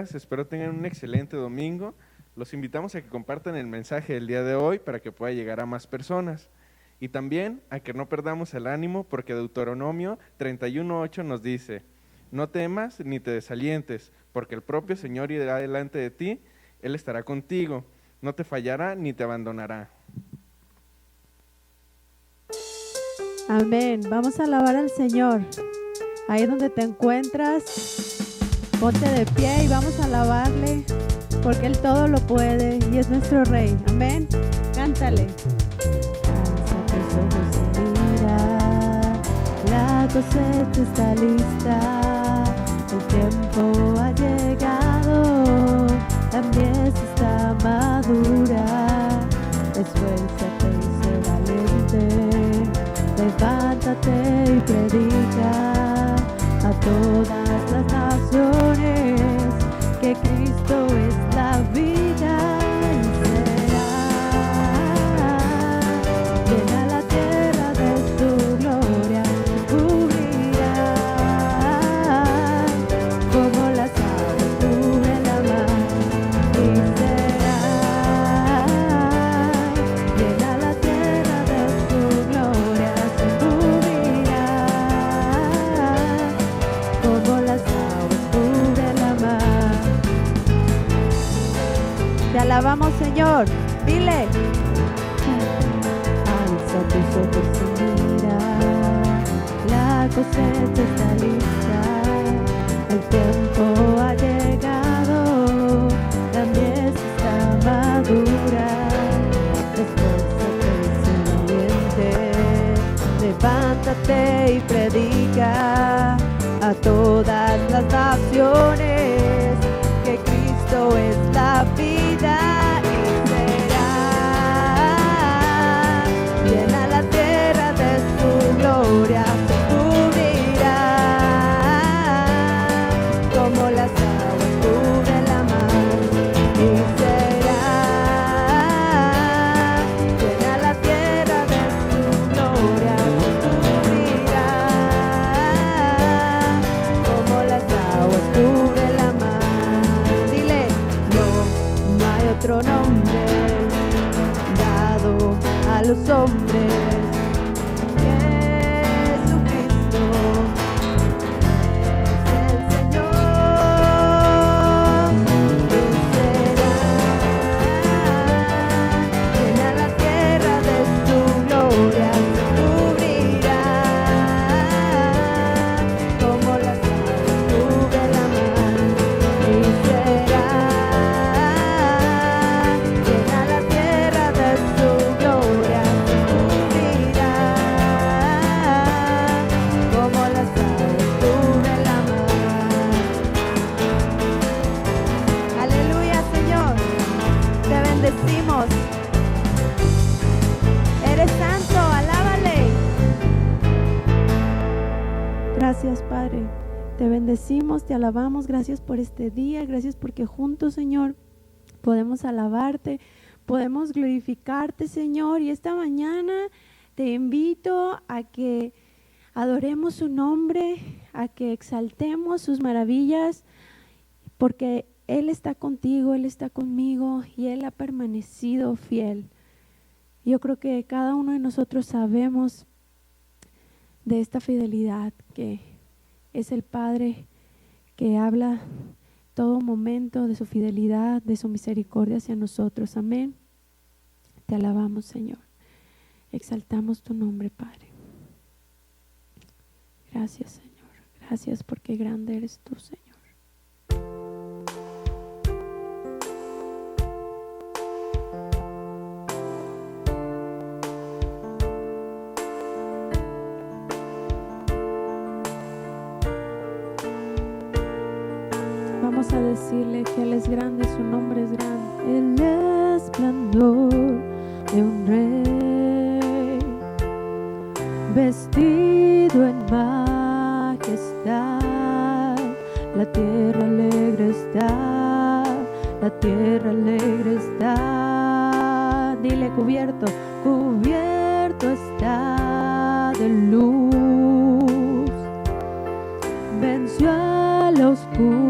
días, espero tengan un excelente domingo. Los invitamos a que compartan el mensaje del día de hoy para que pueda llegar a más personas. Y también a que no perdamos el ánimo porque Deuteronomio 31:8 nos dice: no temas ni te desalientes, porque el propio Señor irá delante de ti, Él estará contigo, no te fallará ni te abandonará. Amén. Vamos a alabar al Señor. Ahí donde te encuentras, ponte de pie y vamos a alabarle, porque Él todo lo puede y es nuestro Rey. Amén. Cántale. Alza tus ojos y mira, la cosecha está lista, el tiempo ha llegado, la mies está madura. Esfuérzate y sé valiente, levántate y predica a todas las naciones que Cristo es la vida y será llena la tierra de su gloria, cubrirá como las aves cubren la mar y será llena la tierra de su gloria, cubrirá como las aves cubren la mar. Te alabamos, Señor. Dile. Alza tus ojos y mira, la cosecha está lista, el tiempo ha llegado, la mies está madura. Esfuérzate y sé valiente, levántate y predica a todas las naciones que Cristo es la vida y será llena la tierra de su gloria, se cubrirá como las aguas cubren la mar y será llena la tierra de su gloria, se cubrirá como las aguas cubren la mar. Dile, no hay otro nombre dado a los hombres, Jesucristo es el Señor y será llena la tierra de su gloria, se cubrirá como las aves cubren la mar y será llena la tierra de su gloria, se cubrirá como las aves cubren la mar. Aleluya, Señor, te bendecimos. Eres santo, alábale. Gracias, Padre. Te bendecimos, te alabamos. Gracias por este día. Gracias porque juntos, Señor, podemos alabarte, podemos glorificarte, Señor. Y esta mañana te invito a que adoremos su nombre, a que exaltemos sus maravillas, porque Él está contigo, Él está conmigo y Él ha permanecido fiel. Yo creo que cada uno de nosotros sabemos de esta fidelidad, que es el Padre que habla todo momento de su fidelidad, de su misericordia hacia nosotros. Amén. Te alabamos, Señor. Exaltamos tu nombre, Padre. Gracias, Señor. Gracias porque grande eres tú, Señor. Vamos a decirle que Él es grande, su nombre es grande. El esplendor de un rey, vestido en majestad, la tierra alegre está, la tierra alegre está. Dile, cubierto, cubierto está de luz, venció a la oscuridad,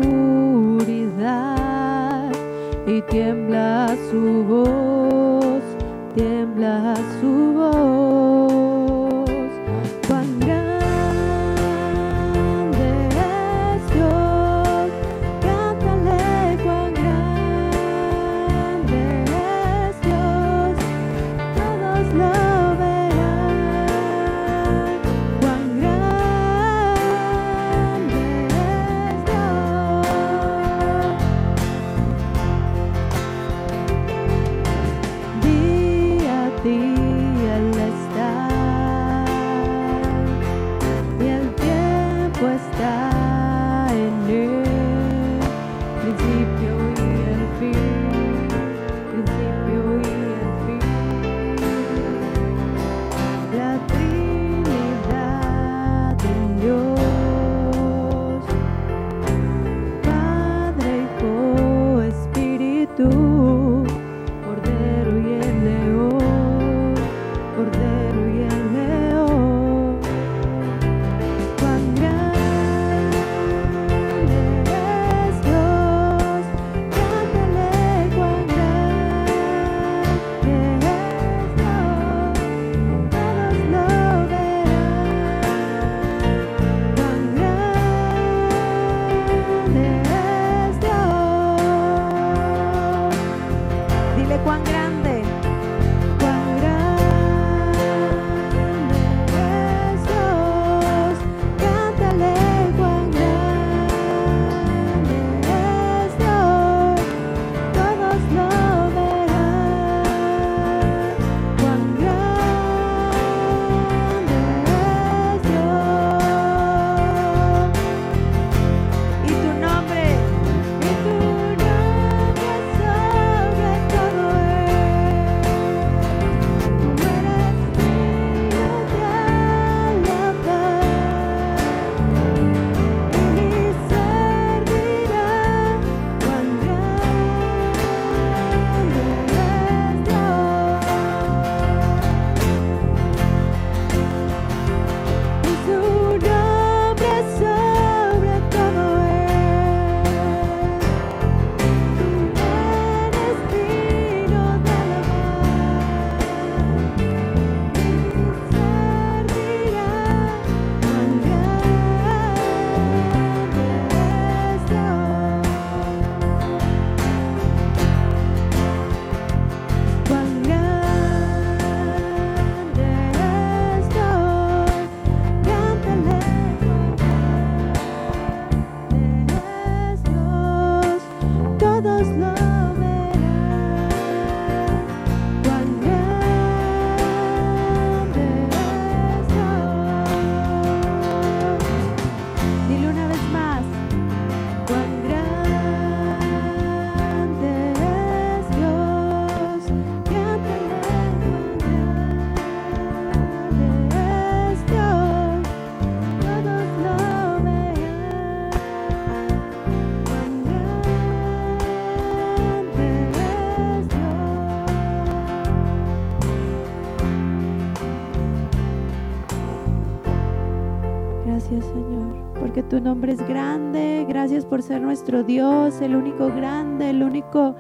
Gracias, Señor, porque tu nombre es grande. Gracias por ser nuestro Dios, el único grande, el único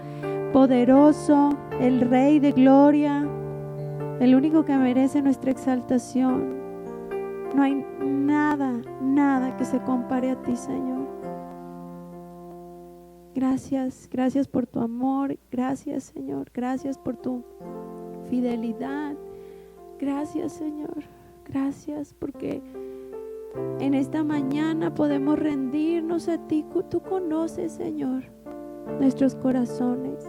poderoso, el Rey de gloria, el único que merece nuestra exaltación. No hay nada que se compare a ti, Señor. Gracias por tu amor. Gracias, Señor. Gracias por tu fidelidad. Gracias, Señor. Gracias porque en esta mañana podemos rendirnos a ti. Tú conoces, Señor, nuestros corazones.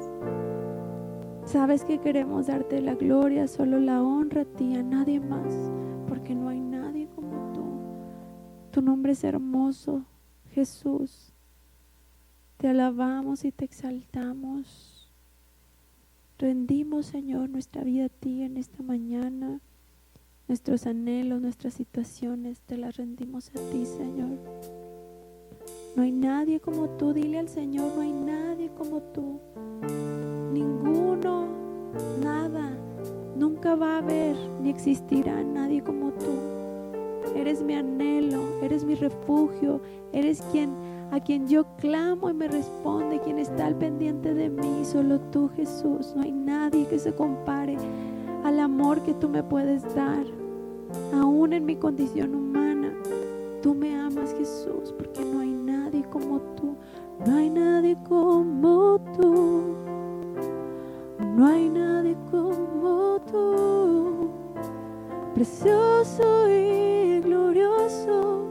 Sabes que queremos darte la gloria, solo la honra a ti, a nadie más, porque no hay nadie como tú. Tu nombre es hermoso, Jesús. Te alabamos y te exaltamos. Rendimos, Señor, nuestra vida a ti en esta mañana. Nuestros anhelos, nuestras situaciones, te las rendimos a ti, Señor. No hay nadie como tú. Dile al Señor, no hay nadie como tú. Ninguno, nada. Nunca va a haber ni existirá nadie como tú. Eres mi anhelo, eres mi refugio. Eres a quien yo clamo y me responde, quien está al pendiente de mí. Solo tú, Jesús. No hay nadie que se compare al amor que tú me puedes dar. Aún en mi condición humana, tú me amas, Jesús, porque no hay nadie como tú. No hay nadie como tú. No hay nadie como tú. Precioso y glorioso,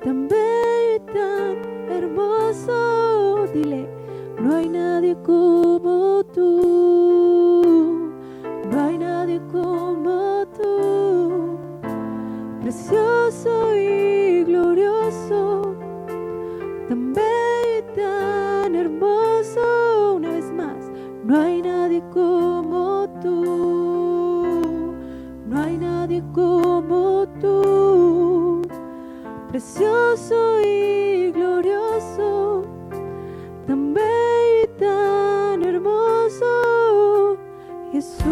tan bello y tan hermoso. Dile, no hay nadie como tú. No hay nadie como tú. Precioso y glorioso, tan bello y tan hermoso. Una vez más, no hay nadie como tú. No hay nadie como tú. Precioso y glorioso, tan bello y tan hermoso. Jesús.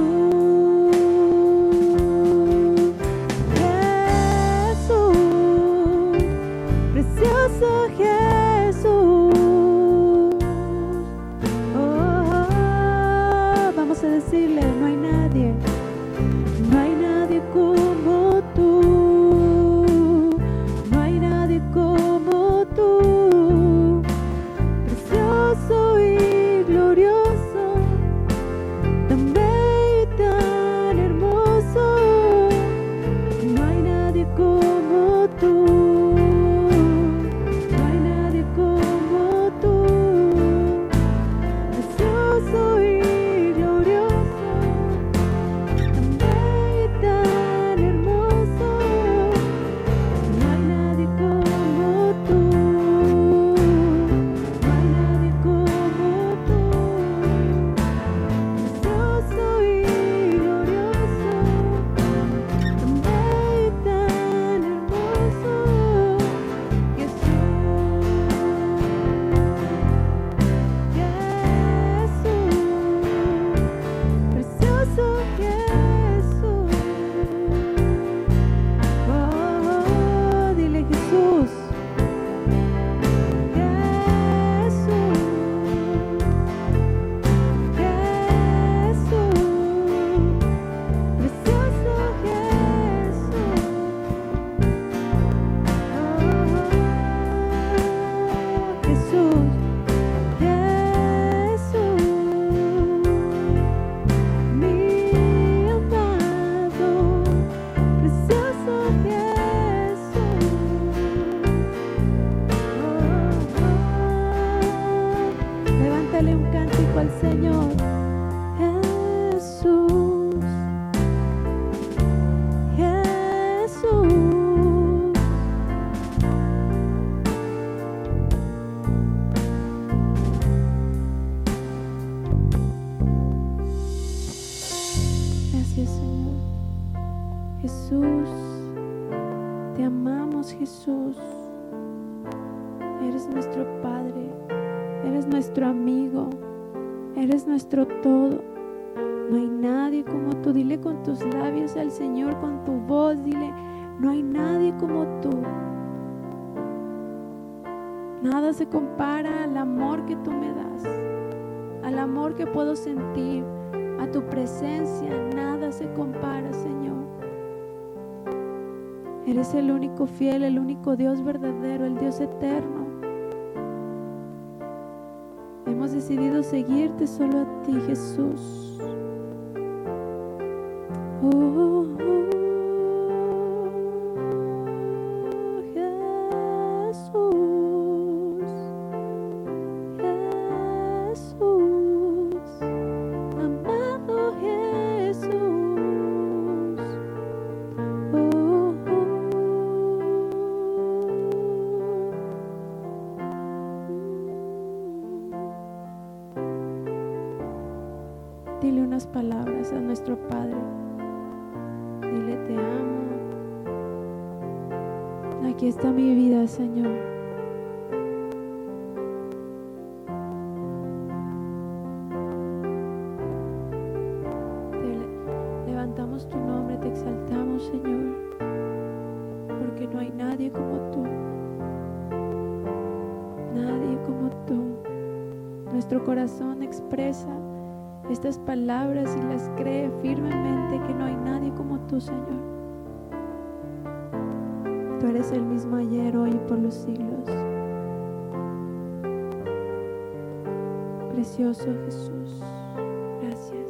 Decirle, no hay nadie como tú, no hay nadie como tú, precioso y glorioso, tan bello y tan hermoso, no hay nadie como tú, no hay nadie como tú, precioso y Jesús, te amamos, Jesús. Eres nuestro Padre, eres nuestro amigo, eres nuestro todo. No hay nadie como tú. Dile con tus labios al Señor, con tu voz, dile, No hay nadie como tú. Nada se compara al amor que tú me das, al amor que puedo sentir, a tu presencia. Nada se compara, Señor. Eres el único fiel, el único Dios verdadero, el Dios eterno. Hemos decidido seguirte solo a ti, Jesús. Dile unas palabras a nuestro Padre. Dile: te amo. Aquí está mi vida, Señor. Levantamos tu nombre, te exaltamos, Señor, porque no hay nadie como tú. Nadie como tú. Nuestro corazón expresa estas palabras y las cree firmemente, que no hay nadie como tú, Señor. Tú eres el mismo ayer, hoy y por los siglos. Precioso Jesús, gracias.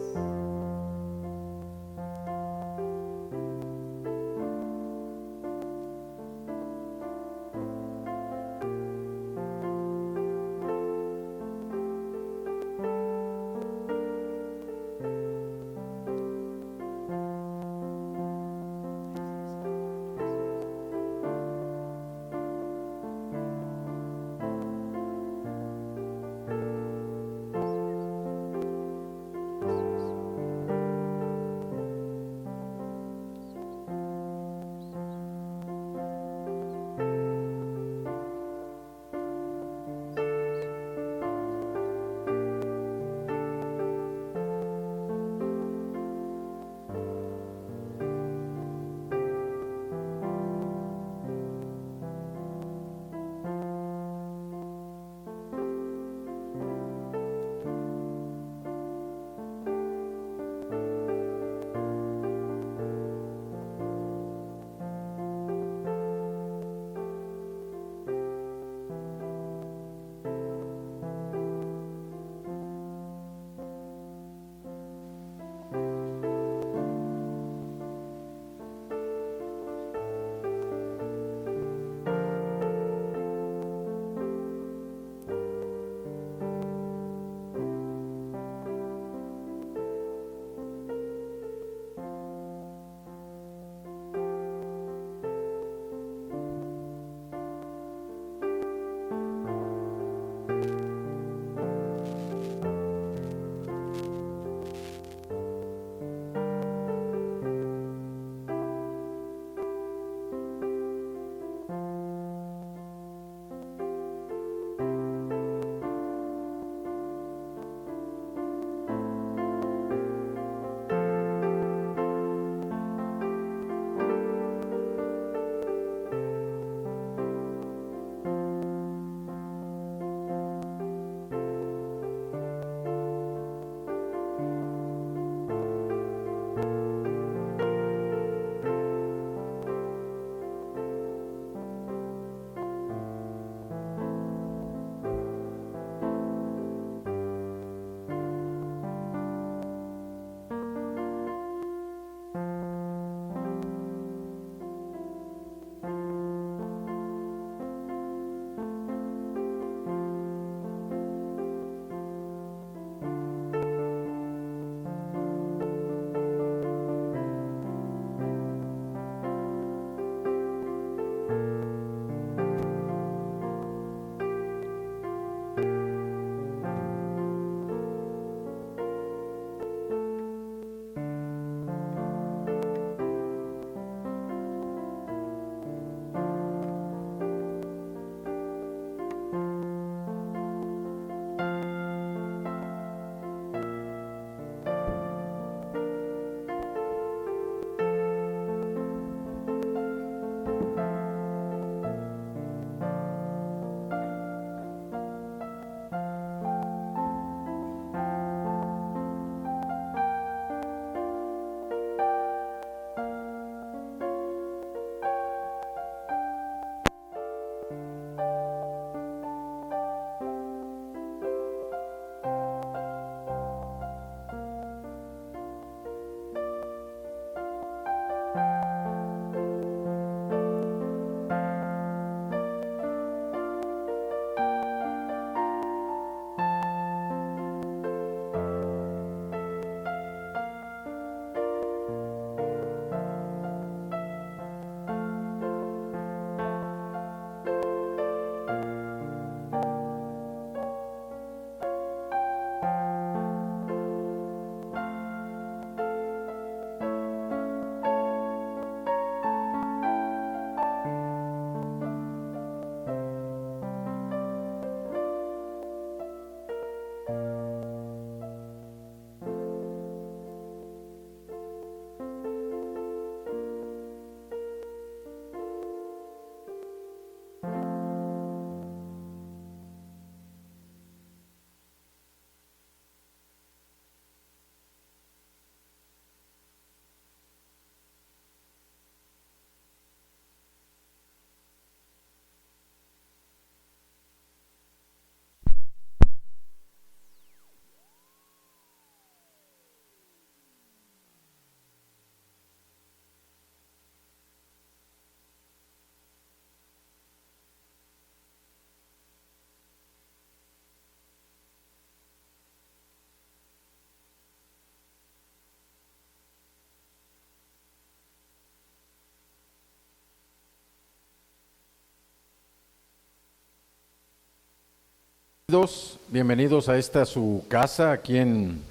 Bienvenidos a esta su casa aquí en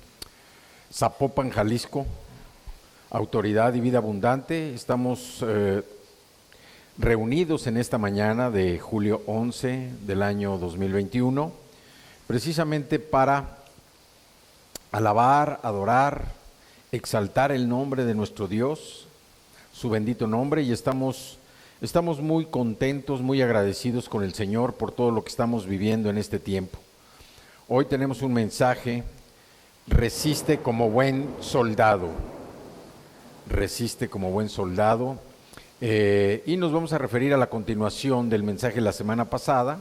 Zapopan, Jalisco, Autoridad y Vida Abundante. Estamos reunidos en esta mañana de julio 11 del año 2021, precisamente para alabar, adorar, exaltar el nombre de nuestro Dios, su bendito nombre, y estamos muy contentos, muy agradecidos con el Señor por todo lo que estamos viviendo en este tiempo. Hoy tenemos un mensaje: resiste como buen soldado. Resiste como buen soldado. Y nos vamos a referir a la continuación del mensaje de la semana pasada,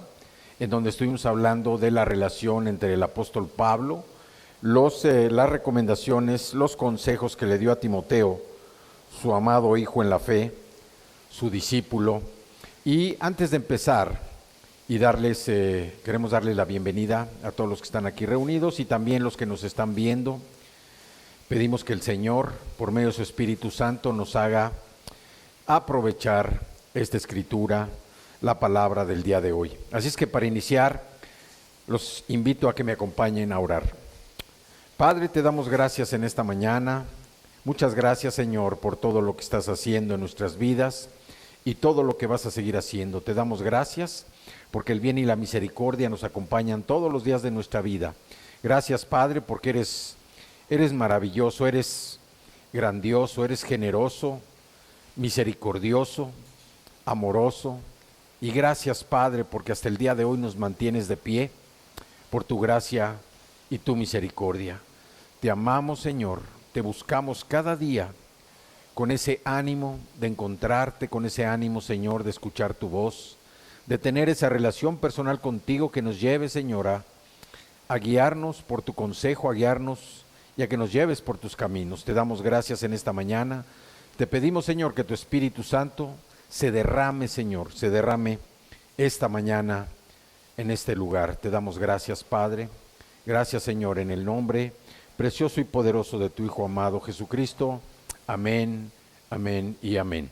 en donde estuvimos hablando de la relación entre el apóstol Pablo, las recomendaciones, los consejos que le dio a Timoteo, su amado hijo en la fe, su discípulo. Y antes de empezar y queremos darles la bienvenida a todos los que están aquí reunidos y también los que nos están viendo. Pedimos que el Señor, por medio de su Espíritu Santo, nos haga aprovechar esta escritura, la palabra del día de hoy. Así es que para iniciar, los invito a que me acompañen a orar. Padre, te damos gracias en esta mañana. Muchas gracias, Señor, por todo lo que estás haciendo en nuestras vidas y todo lo que vas a seguir haciendo. Te damos gracias porque el bien y la misericordia nos acompañan todos los días de nuestra vida. Gracias, Padre, porque eres maravilloso, eres grandioso, eres generoso, misericordioso, amoroso. Y gracias, Padre, porque hasta el día de hoy nos mantienes de pie por tu gracia y tu misericordia. Te amamos, Señor, te buscamos cada día con ese ánimo de encontrarte, con ese ánimo, Señor, de escuchar tu voz, de tener esa relación personal contigo que nos lleve, Señora, a guiarnos por tu consejo, a guiarnos y a que nos lleves por tus caminos. Te damos gracias en esta mañana. Te pedimos, Señor, que tu Espíritu Santo se derrame, Señor, se derrame esta mañana en este lugar. Te damos gracias, Padre. Gracias, Señor, en el nombre precioso y poderoso de tu Hijo amado Jesucristo. Amén, amén y amén.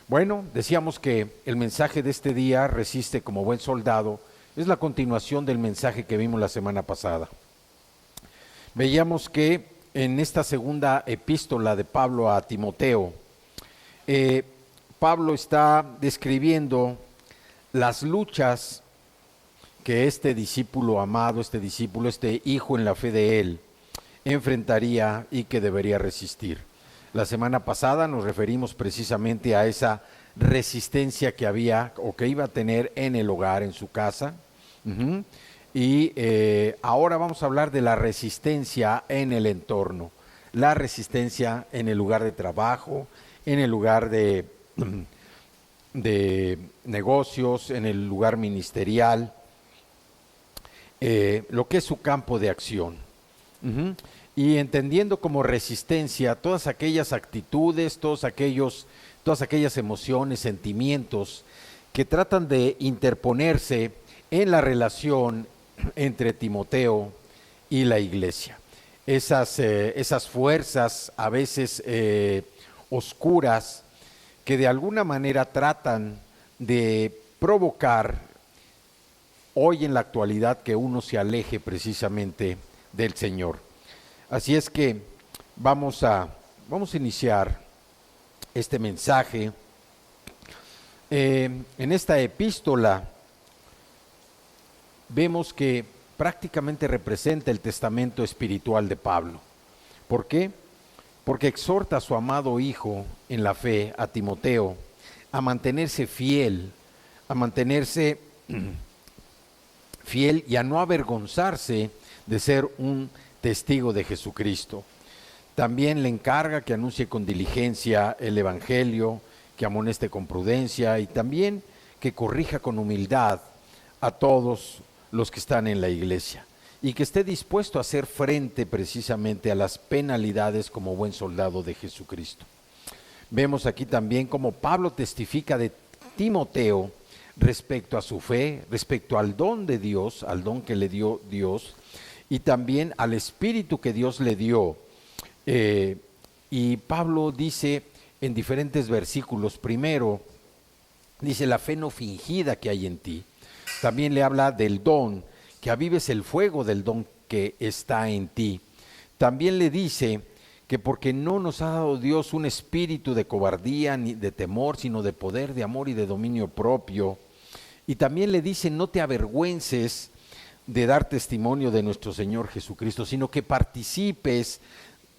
Bueno, decíamos que el mensaje de este día, resiste como buen soldado, es la continuación del mensaje que vimos la semana pasada. Veíamos que en esta segunda epístola de Pablo a Timoteo, Pablo está describiendo las luchas que este discípulo amado, este hijo en la fe de él, enfrentaría y que debería resistir. La semana pasada nos referimos precisamente a esa resistencia que había o que iba a tener en el hogar, en su casa. Y ahora vamos a hablar de la resistencia en el entorno, la resistencia en el lugar de trabajo, en el lugar de negocios, en el lugar ministerial, lo que es su campo de acción. Y entendiendo como resistencia todas aquellas actitudes, todas aquellas emociones, sentimientos que tratan de interponerse en la relación entre Timoteo y la iglesia. Esas fuerzas a veces oscuras que de alguna manera tratan de provocar hoy en la actualidad que uno se aleje precisamente del Señor. Así es que vamos a iniciar este mensaje. En esta epístola vemos que prácticamente representa el testamento espiritual de Pablo. ¿Por qué? Porque exhorta a su amado hijo en la fe, a Timoteo, a mantenerse fiel y a no avergonzarse de ser un testigo de Jesucristo. También le encarga que anuncie con diligencia el Evangelio, que amoneste con prudencia y también que corrija con humildad a todos los que están en la iglesia y que esté dispuesto a hacer frente precisamente a las penalidades como buen soldado de Jesucristo. Vemos aquí también cómo Pablo testifica de Timoteo respecto a su fe, respecto al don de Dios, al don que le dio Dios y también al espíritu que Dios le dio. Y Pablo dice en diferentes versículos, primero dice la fe no fingida que hay en ti. También le habla del don que avives el fuego del don que está en ti. También le dice que porque no nos ha dado Dios un espíritu de cobardía ni de temor, sino de poder, de amor y de dominio propio. Y también le dice, no te avergüences de dar testimonio de nuestro Señor Jesucristo, sino que participes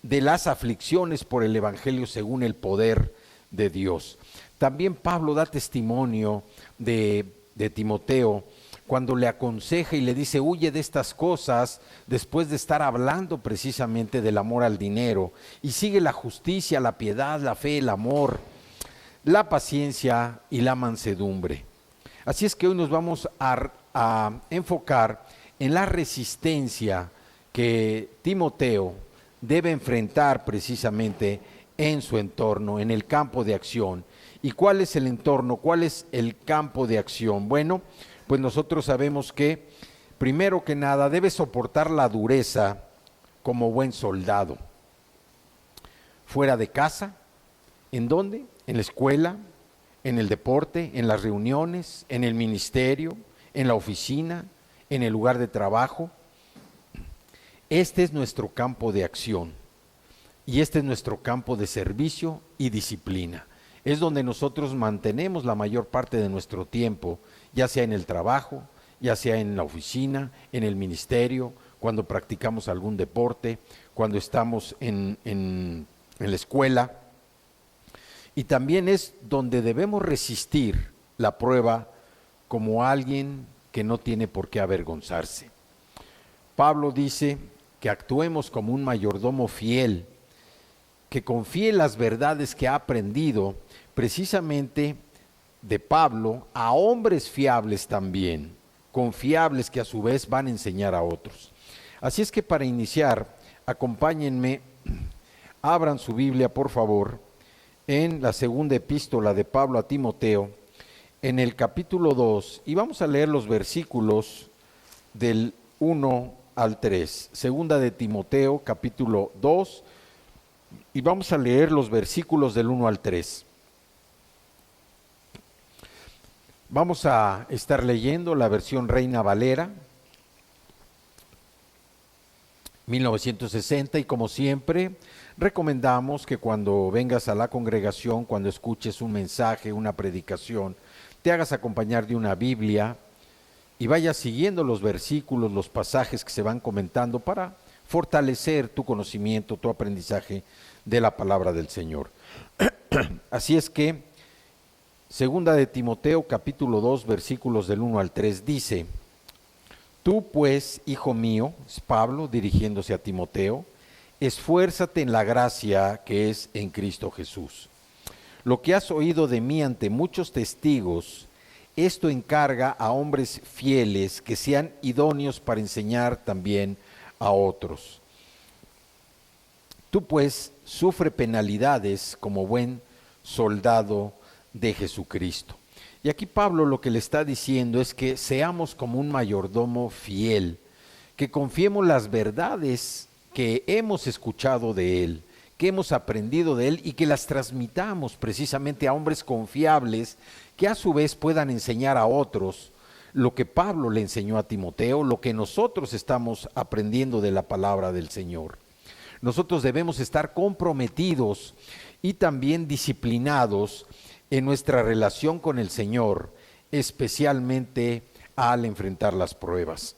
de las aflicciones por el Evangelio según el poder de Dios. También Pablo da testimonio de Timoteo cuando le aconseja y le dice, huye de estas cosas, después de estar hablando precisamente del amor al dinero, y sigue la justicia, la piedad, la fe, el amor, la paciencia y la mansedumbre. Así es que hoy nos vamos a enfocar en la resistencia que Timoteo debe enfrentar precisamente en su entorno, en el campo de acción. ¿Y cuál es el entorno? ¿Cuál es el campo de acción? Bueno, pues nosotros sabemos que, primero que nada, debe soportar la dureza como buen soldado. Fuera de casa, ¿en dónde? En la escuela, en el deporte, en las reuniones, en el ministerio, en la oficina, en el lugar de trabajo. Este es nuestro campo de acción y este es nuestro campo de servicio y disciplina. Es donde nosotros mantenemos la mayor parte de nuestro tiempo, ya sea en el trabajo, ya sea en la oficina, en el ministerio, cuando practicamos algún deporte, cuando estamos en la escuela. Y también es donde debemos resistir la prueba como alguien que no tiene por qué avergonzarse. Pablo dice que actuemos como un mayordomo fiel, que confíe en las verdades que ha aprendido precisamente de Pablo a hombres fiables también, confiables que a su vez van a enseñar a otros. Así es que para iniciar, acompáñenme, abran su Biblia por favor, en la segunda epístola de Pablo a Timoteo, en el capítulo 2, y vamos a leer los versículos del 1 al 3. Segunda de Timoteo, capítulo 2, y vamos a leer los versículos del 1 al 3. Vamos a estar leyendo la versión Reina Valera, 1960, y como siempre, recomendamos que cuando vengas a la congregación, cuando escuches un mensaje, una predicación, te hagas acompañar de una Biblia y vayas siguiendo los versículos, los pasajes que se van comentando para fortalecer tu conocimiento, tu aprendizaje de la palabra del Señor. Así es que, segunda de Timoteo, capítulo 2, versículos del 1 al 3, dice: Tú pues, hijo mío, es Pablo dirigiéndose a Timoteo, esfuérzate en la gracia que es en Cristo Jesús. Lo que has oído de mí ante muchos testigos, esto encarga a hombres fieles que sean idóneos para enseñar también a otros. Tú pues sufre penalidades como buen soldado de Jesucristo. Y aquí Pablo lo que le está diciendo es que seamos como un mayordomo fiel, que confiemos las verdades que hemos escuchado de él, que hemos aprendido de él y que las transmitamos precisamente a hombres confiables que a su vez puedan enseñar a otros lo que Pablo le enseñó a Timoteo, lo que nosotros estamos aprendiendo de la palabra del Señor. Nosotros debemos estar comprometidos y también disciplinados en nuestra relación con el Señor, especialmente al enfrentar las pruebas.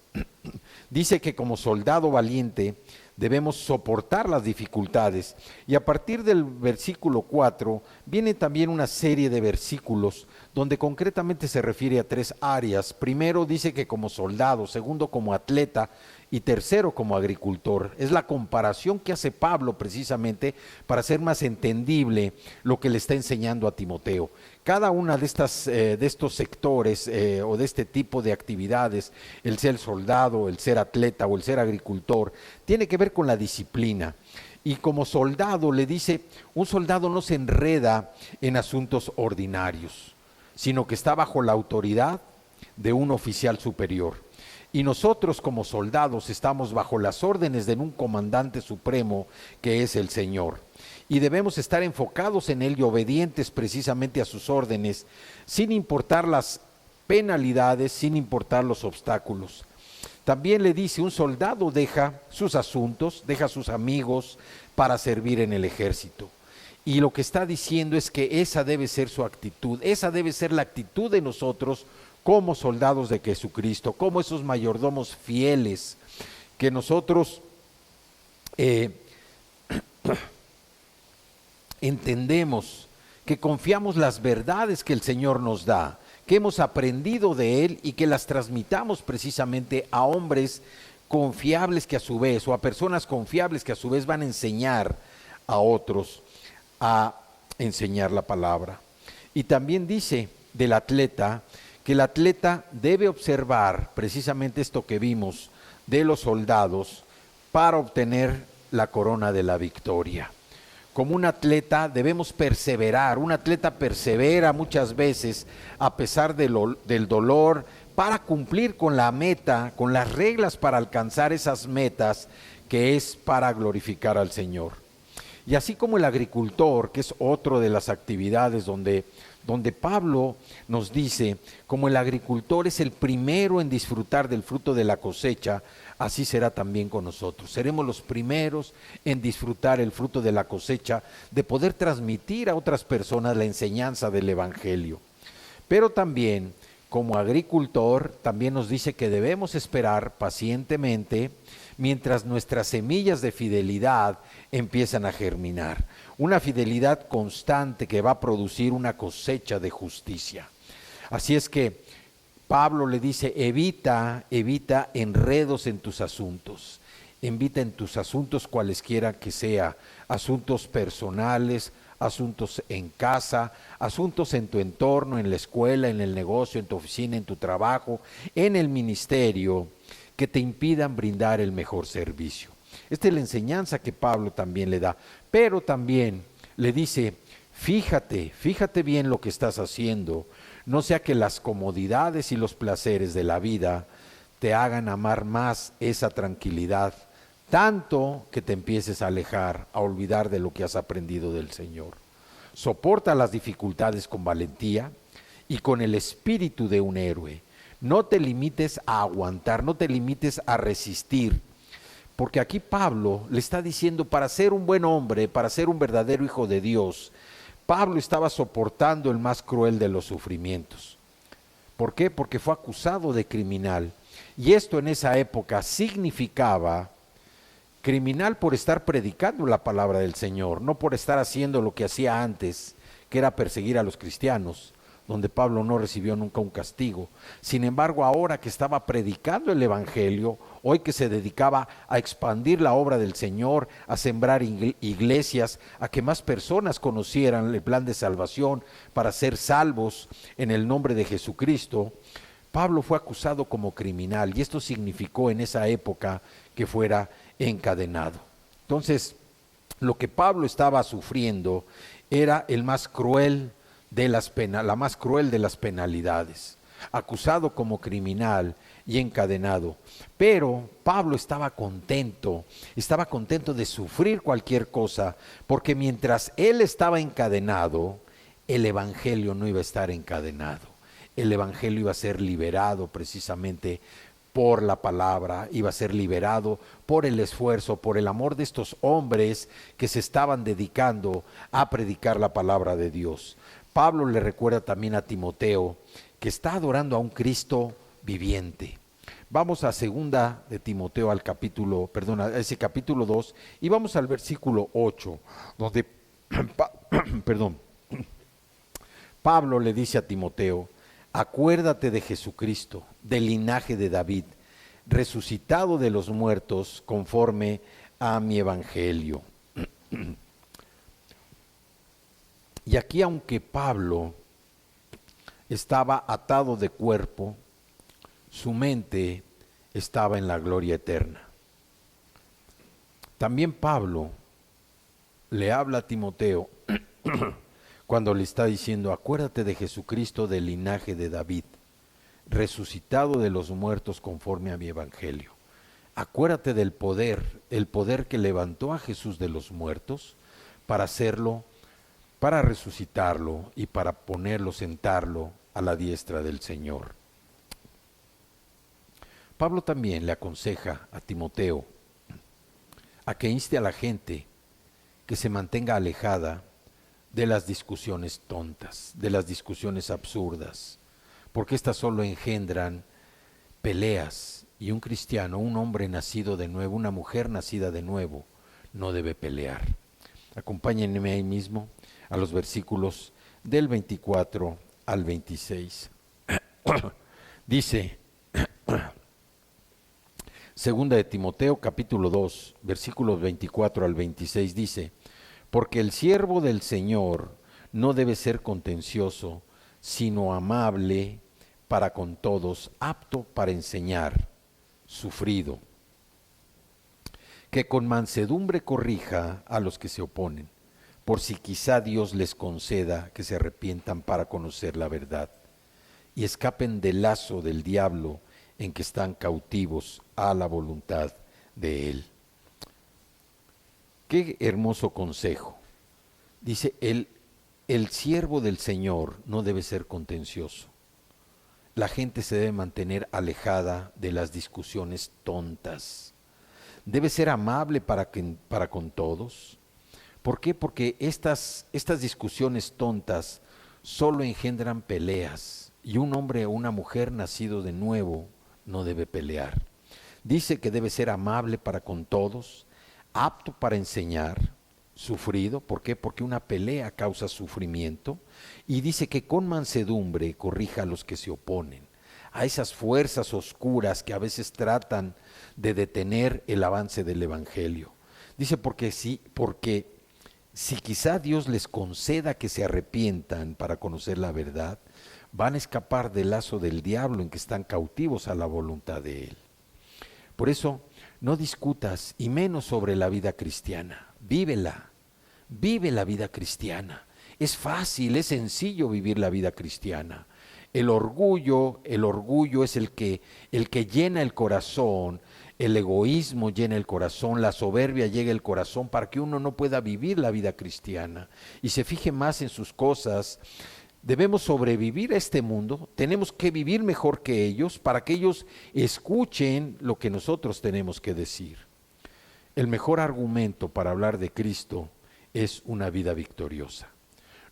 Dice que como soldado valiente debemos soportar las dificultades, y a partir del versículo 4 viene también una serie de versículos donde concretamente se refiere a tres áreas. Primero dice que como soldado, segundo como atleta y tercero como agricultor. Es la comparación que hace Pablo precisamente para hacer más entendible lo que le está enseñando a Timoteo. Cada una de estos sectores o de este tipo de actividades, el ser soldado, el ser atleta o el ser agricultor, tiene que ver con la disciplina. Y como soldado le dice, un soldado no se enreda en asuntos ordinarios, sino que está bajo la autoridad de un oficial superior. Y nosotros como soldados estamos bajo las órdenes de un comandante supremo que es el Señor. Y debemos estar enfocados en él y obedientes precisamente a sus órdenes, sin importar las penalidades, sin importar los obstáculos. También le dice, un soldado deja sus asuntos, deja sus amigos para servir en el ejército. Y lo que está diciendo es que esa debe ser su actitud, esa debe ser la actitud de nosotros como soldados de Jesucristo, como esos mayordomos fieles, que nosotros entendemos, que confiamos las verdades que el Señor nos da, que hemos aprendido de Él y que las transmitamos precisamente a hombres confiables que a su vez, o a personas confiables que a su vez van a enseñar a otros a enseñar la palabra. Y también dice del atleta, que el atleta debe observar precisamente esto que vimos de los soldados para obtener la corona de la victoria. Como un atleta debemos perseverar, un atleta persevera muchas veces a pesar del dolor para cumplir con la meta, con las reglas para alcanzar esas metas que es para glorificar al Señor. Y así como el agricultor, que es otro de las actividades donde Pablo nos dice, como el agricultor es el primero en disfrutar del fruto de la cosecha, así será también con nosotros. Seremos los primeros en disfrutar el fruto de la cosecha, de poder transmitir a otras personas la enseñanza del Evangelio. Pero también, como agricultor, también nos dice que debemos esperar pacientemente mientras nuestras semillas de fidelidad empiezan a germinar. Una fidelidad constante que va a producir una cosecha de justicia. Así es que Pablo le dice, evita enredos en tus asuntos. Evita en tus asuntos cualesquiera que sea, asuntos personales, asuntos en casa, asuntos en tu entorno, en la escuela, en el negocio, en tu oficina, en tu trabajo, en el ministerio, que te impidan brindar el mejor servicio. Esta es la enseñanza que Pablo también le da, pero también le dice, fíjate bien lo que estás haciendo, no sea que las comodidades y los placeres de la vida te hagan amar más esa tranquilidad, tanto que te empieces a alejar, a olvidar de lo que has aprendido del Señor. Soporta las dificultades con valentía y con el espíritu de un héroe. No te limites a aguantar, no te limites a resistir, porque aquí Pablo le está diciendo, para ser un buen hombre, para ser un verdadero hijo de Dios, Pablo estaba soportando el más cruel de los sufrimientos. ¿Por qué? Porque fue acusado de criminal, y esto en esa época significaba criminal por estar predicando la palabra del Señor, no por estar haciendo lo que hacía antes, que era perseguir a los cristianos, donde Pablo no recibió nunca un castigo. Sin embargo, ahora que estaba predicando el Evangelio, hoy que se dedicaba a expandir la obra del Señor, a sembrar iglesias, a que más personas conocieran el plan de salvación para ser salvos en el nombre de Jesucristo, Pablo fue acusado como criminal, y esto significó en esa época que fuera encadenado. Entonces, lo que Pablo estaba sufriendo era el más cruel la más cruel de las penalidades, acusado como criminal y encadenado. Pero Pablo estaba contento de sufrir cualquier cosa, porque mientras él estaba encadenado, el Evangelio no iba a estar encadenado. El Evangelio iba a ser liberado precisamente por la palabra, iba a ser liberado por el esfuerzo, por el amor de estos hombres que se estaban dedicando a predicar la palabra de Dios. Pablo le recuerda también a Timoteo que está adorando a un Cristo viviente. Vamos a segunda de Timoteo a ese capítulo 2, y vamos al versículo 8, donde Pablo le dice a Timoteo, acuérdate de Jesucristo, del linaje de David, resucitado de los muertos conforme a mi evangelio. Y aquí, aunque Pablo estaba atado de cuerpo, su mente estaba en la gloria eterna. También Pablo le habla a Timoteo cuando le está diciendo, acuérdate de Jesucristo del linaje de David, resucitado de los muertos conforme a mi evangelio. Acuérdate del poder, el poder que levantó a Jesús de los muertos para hacerlo, para resucitarlo y para ponerlo, sentarlo a la diestra del Señor. Pablo también le aconseja a Timoteo a que inste a la gente que se mantenga alejada de las discusiones tontas, de las discusiones absurdas, porque estas solo engendran peleas, y un cristiano, un hombre nacido de nuevo, una mujer nacida de nuevo, no debe pelear. Acompáñenme ahí mismo a los versículos del 24 al 26. Dice, segunda de Timoteo capítulo 2, versículos 24 al 26, dice, porque el siervo del Señor no debe ser contencioso, sino amable para con todos, apto para enseñar, sufrido, que con mansedumbre corrija a los que se oponen, por si quizá Dios les conceda que se arrepientan para conocer la verdad y escapen del lazo del diablo en que están cautivos a la voluntad de Él. Qué hermoso consejo. Dice, el siervo del Señor no debe ser contencioso. La gente se debe mantener alejada de las discusiones tontas. Debe ser amable para con todos. ¿Por qué? Porque estas discusiones tontas solo engendran peleas, y un hombre o una mujer nacido de nuevo no debe pelear. Dice que debe ser amable para con todos, apto para enseñar, sufrido. ¿Por qué? Porque una pelea causa sufrimiento. Y dice que con mansedumbre corrija a los que se oponen, a esas fuerzas oscuras que a veces tratan de detener el avance del Evangelio. Dice porque si quizá Dios les conceda que se arrepientan para conocer la verdad, van a escapar del lazo del diablo en que están cautivos a la voluntad de Él. Por eso, no discutas, y menos sobre la vida cristiana. Vívela, vive la vida cristiana. Es fácil, es sencillo vivir la vida cristiana. El orgullo es el que llena el corazón, el egoísmo llena el corazón, la soberbia llega al corazón para que uno no pueda vivir la vida cristiana y se fije más en sus cosas. Debemos sobrevivir a este mundo, tenemos que vivir mejor que ellos para que ellos escuchen lo que nosotros tenemos que decir. El mejor argumento para hablar de Cristo es una vida victoriosa.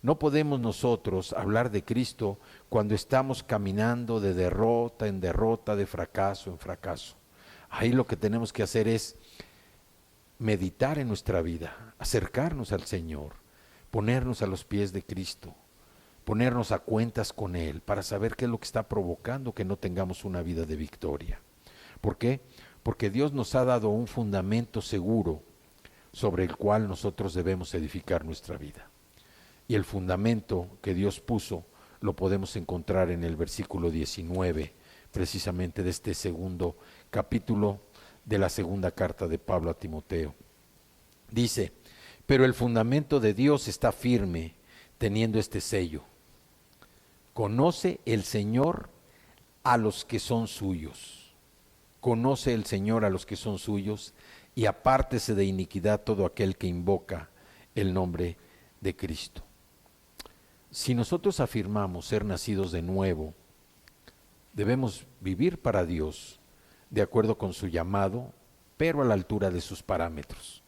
No podemos nosotros hablar de Cristo cuando estamos caminando de derrota en derrota, de fracaso en fracaso. Ahí lo que tenemos que hacer es meditar en nuestra vida, acercarnos al Señor, ponernos a los pies de Cristo, ponernos a cuentas con Él para saber qué es lo que está provocando que no tengamos una vida de victoria. ¿Por qué? Porque Dios nos ha dado un fundamento seguro sobre el cual nosotros debemos edificar nuestra vida. Y el fundamento que Dios puso lo podemos encontrar en el versículo 19, precisamente de este segundo capítulo de la segunda carta de Pablo a Timoteo. Dice, pero el fundamento de Dios está firme, teniendo este sello. Conoce el Señor a los que son suyos. Conoce el Señor a los que son suyos, y apártese de iniquidad todo aquel que invoca el nombre de Cristo. Si nosotros afirmamos ser nacidos de nuevo, debemos vivir para Dios de acuerdo con su llamado, pero a la altura de sus parámetros,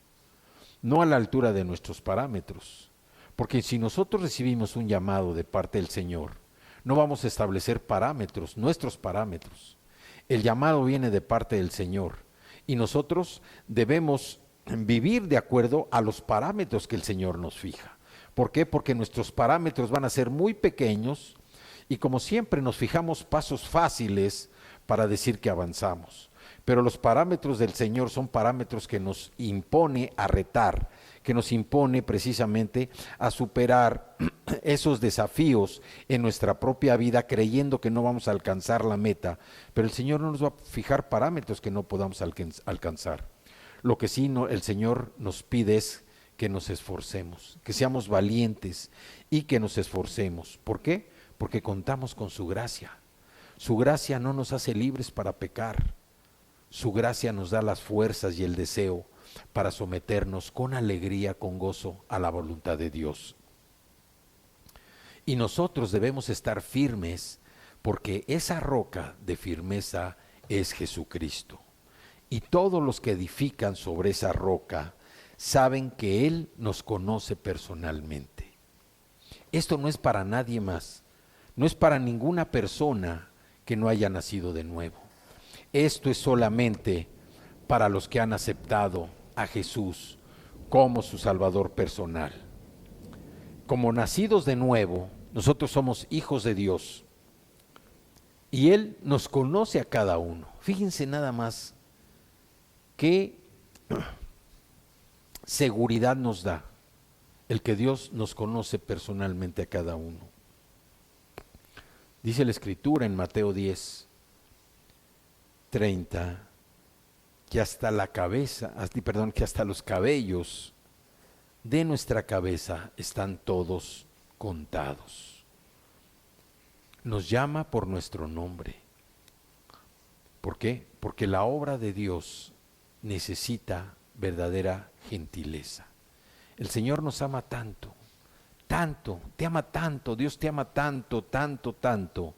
no a la altura de nuestros parámetros, porque si nosotros recibimos un llamado de parte del Señor, no vamos a establecer parámetros, nuestros parámetros. El llamado viene de parte del Señor y nosotros debemos vivir de acuerdo a los parámetros que el Señor nos fija. ¿Por qué? Porque nuestros parámetros van a ser muy pequeños y como siempre nos fijamos pasos fáciles para decir que avanzamos. Pero los parámetros del Señor son parámetros que nos impone a retar, que nos impone precisamente a superar esos desafíos en nuestra propia vida creyendo que no vamos a alcanzar la meta. Pero el Señor no nos va a fijar parámetros que no podamos alcanzar. Lo que sí el Señor nos pide es que nos esforcemos, que seamos valientes y que nos esforcemos. ¿Por qué? Porque contamos con su gracia. Su gracia no nos hace libres para pecar. Su gracia nos da las fuerzas y el deseo para someternos con alegría, con gozo a la voluntad de Dios. Y nosotros debemos estar firmes porque esa roca de firmeza es Jesucristo. Y todos los que edifican sobre esa roca saben que Él nos conoce personalmente. Esto no es para nadie más, no es para ninguna persona que no haya nacido de nuevo. Esto es solamente para los que han aceptado a Jesús como su Salvador personal. Como nacidos de nuevo, nosotros somos hijos de Dios y Él nos conoce a cada uno. Fíjense nada más qué seguridad nos da el que Dios nos conoce personalmente a cada uno. Dice la Escritura en Mateo 10:30 que hasta la cabeza, que hasta los cabellos de nuestra cabeza están todos contados. Nos llama por nuestro nombre. ¿Por qué? Porque la obra de Dios necesita verdadera gentileza. El Señor nos ama tanto, te ama tanto, Dios te ama tanto, tanto,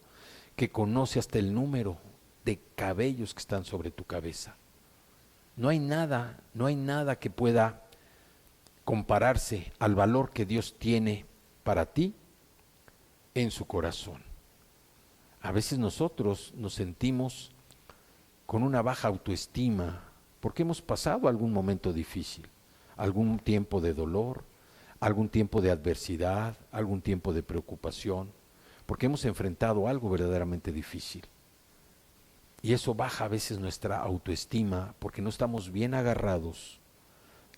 que conoce hasta el número de cabellos que están sobre tu cabeza. No hay nada que pueda compararse al valor que Dios tiene para ti en su corazón. A veces nosotros nos sentimos con una baja autoestima porque hemos pasado algún momento difícil, algún tiempo de dolor, algún tiempo de adversidad, algún tiempo de preocupación, porque hemos enfrentado algo verdaderamente difícil. Y eso baja a veces nuestra autoestima porque no estamos bien agarrados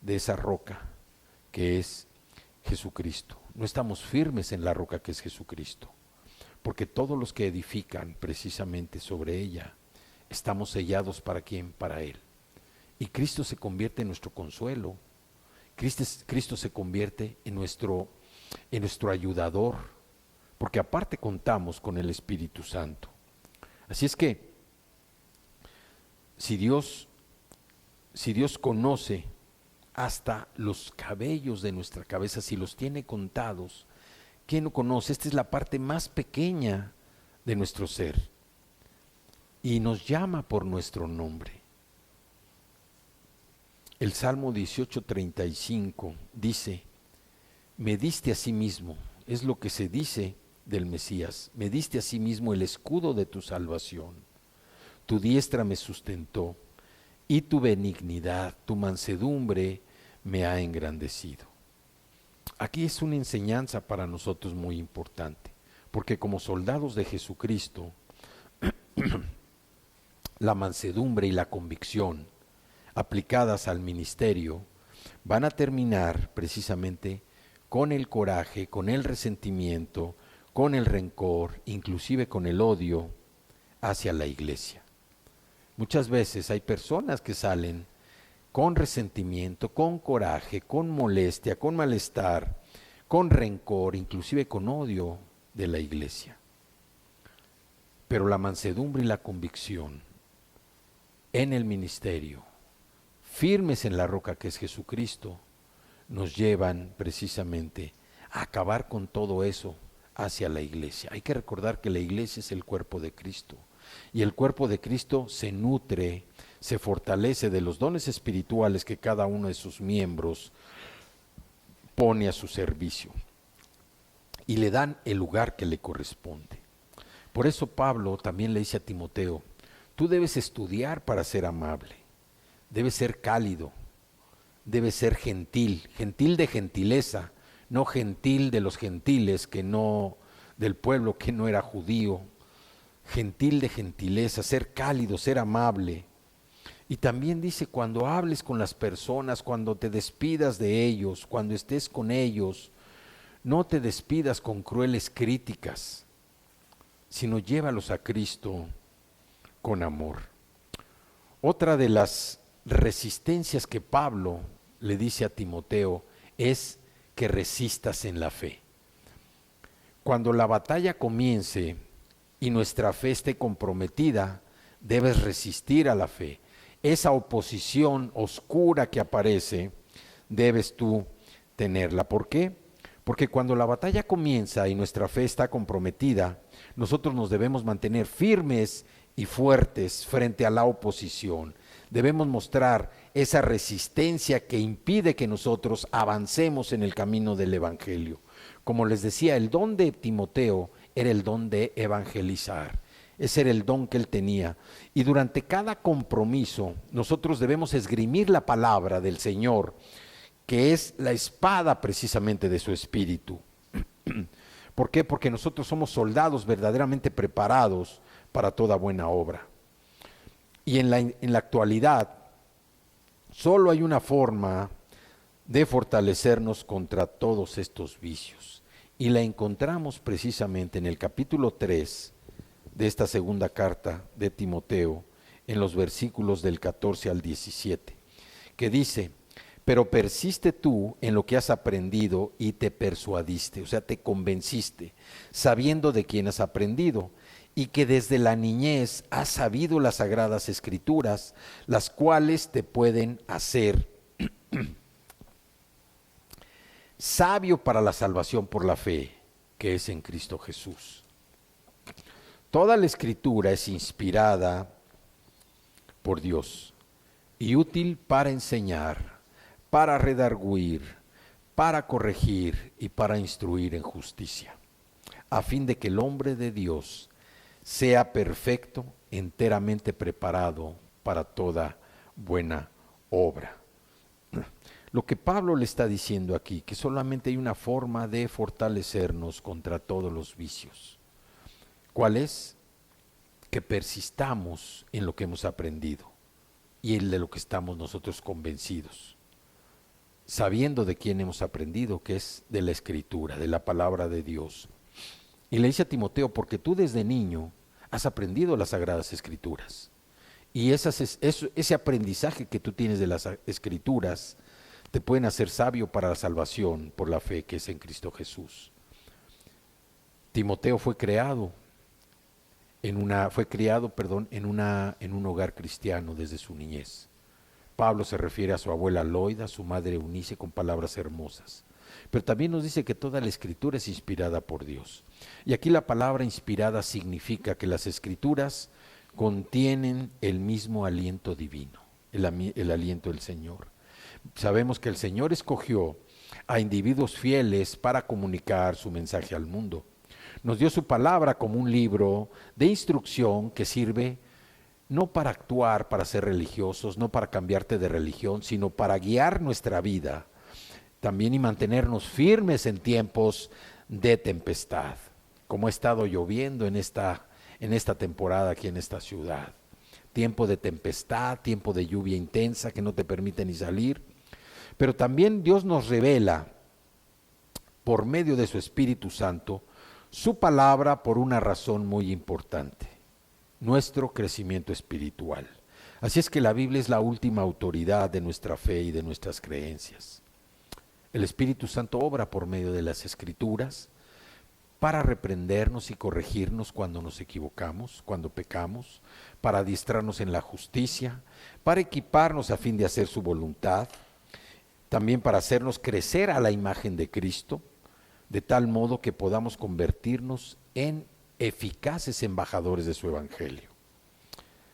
de esa roca que es Jesucristo. No estamos firmes en la roca que es Jesucristo, porque todos los que edifican precisamente sobre ella estamos sellados. ¿Para quién? Para Él. Y Cristo se convierte en nuestro consuelo. Cristo se convierte en nuestro ayudador, porque aparte contamos con el Espíritu Santo. Así es que si Dios conoce hasta los cabellos de nuestra cabeza, si los tiene contados, ¿quién no conoce? Esta es la parte más pequeña de nuestro ser y nos llama por nuestro nombre. El Salmo 18:35 dice: me diste a sí mismo, es lo que se dice del Mesías, me diste a sí mismo el escudo de tu salvación. Tu diestra me sustentó y tu benignidad, tu mansedumbre me ha engrandecido. Aquí es una enseñanza para nosotros muy importante, porque como soldados de Jesucristo, la mansedumbre y la convicción aplicadas al ministerio van a terminar precisamente con el coraje, con el resentimiento, con el rencor, inclusive con el odio hacia la iglesia. Muchas veces hay personas que salen con resentimiento, con coraje, con molestia, con malestar, con rencor, inclusive con odio de la iglesia. Pero la mansedumbre y la convicción en el ministerio, firmes en la roca que es Jesucristo, nos llevan precisamente a acabar con todo eso hacia la iglesia. Hay que recordar que la iglesia es el cuerpo de Cristo. Y el cuerpo de Cristo se nutre, se fortalece de los dones espirituales que cada uno de sus miembros pone a su servicio y le dan el lugar que le corresponde. Por eso Pablo también le dice a Timoteo: tú debes estudiar para ser amable, debes ser cálido, debes ser gentil, gentil de gentileza, no gentil de los gentiles, que no, del pueblo que no era judío. Gentil de gentileza, ser cálido, ser amable. Y también dice: cuando hables con las personas, cuando te despidas de ellos, cuando estés con ellos, no te despidas con crueles críticas, sino llévalos a Cristo con amor. Otra de las resistencias que Pablo le dice a Timoteo es que resistas en la fe. Cuando la batalla comience y nuestra fe esté comprometida, debes resistir a la fe. Esa oposición oscura que aparece, debes tú tenerla. ¿Por qué? Porque cuando la batalla comienza y nuestra fe está comprometida, nosotros nos debemos mantener firmes y fuertes frente a la oposición. Debemos mostrar esa resistencia que impide que nosotros avancemos en el camino del Evangelio. Como les decía, el don de Timoteo era el don de evangelizar. Ese era el don que él tenía. Y durante cada compromiso nosotros debemos esgrimir la palabra del Señor, que es la espada precisamente de su espíritu. ¿Por qué? Porque nosotros somos soldados verdaderamente preparados para toda buena obra. Y en la actualidad solo hay una forma de fortalecernos contra todos estos vicios. Y la encontramos precisamente en el capítulo 3 de esta segunda carta de Timoteo, en los versículos del 14 al 17, que dice: pero persiste tú en lo que has aprendido y te persuadiste, o sea, te convenciste, sabiendo de quién has aprendido, y que desde la niñez has sabido las sagradas escrituras, las cuales te pueden hacer sabio para la salvación por la fe que es en Cristo Jesús. Toda la escritura es inspirada por Dios y útil para enseñar, para redarguir, para corregir y para instruir en justicia, a fin de que el hombre de Dios sea perfecto, enteramente preparado para toda buena obra. Lo que Pablo le está diciendo aquí, que solamente hay una forma de fortalecernos contra todos los vicios. ¿Cuál es? Que persistamos en lo que hemos aprendido y en de lo que estamos nosotros convencidos, sabiendo de quién hemos aprendido, que es de la Escritura, de la palabra de Dios. Y le dice a Timoteo: porque tú desde niño has aprendido las Sagradas Escrituras. Y ese aprendizaje que tú tienes de las Escrituras te pueden hacer sabio para la salvación por la fe que es en Cristo Jesús. Timoteo fue criado en un hogar cristiano desde su niñez. Pablo se refiere a su abuela Loida, a su madre Eunice, con palabras hermosas. Pero también nos dice que toda la Escritura es inspirada por Dios. Y aquí la palabra inspirada significa que las Escrituras contienen el mismo aliento divino, el aliento del Señor. Sabemos que el Señor escogió a individuos fieles para comunicar su mensaje al mundo. Nos dio su palabra como un libro de instrucción que sirve no para actuar, para ser religiosos, no para cambiarte de religión, sino para guiar nuestra vida también y mantenernos firmes en tiempos de tempestad, como ha estado lloviendo en esta temporada aquí en esta ciudad. Tiempo de tempestad, tiempo de lluvia intensa que no te permite ni salir. Pero también Dios nos revela por medio de su Espíritu Santo su palabra por una razón muy importante: nuestro crecimiento espiritual. Así es que la Biblia es la última autoridad de nuestra fe y de nuestras creencias. El Espíritu Santo obra por medio de las Escrituras para reprendernos y corregirnos cuando nos equivocamos, cuando pecamos, para adiestrarnos en la justicia, para equiparnos a fin de hacer su voluntad, también para hacernos crecer a la imagen de Cristo, de tal modo que podamos convertirnos en eficaces embajadores de su Evangelio.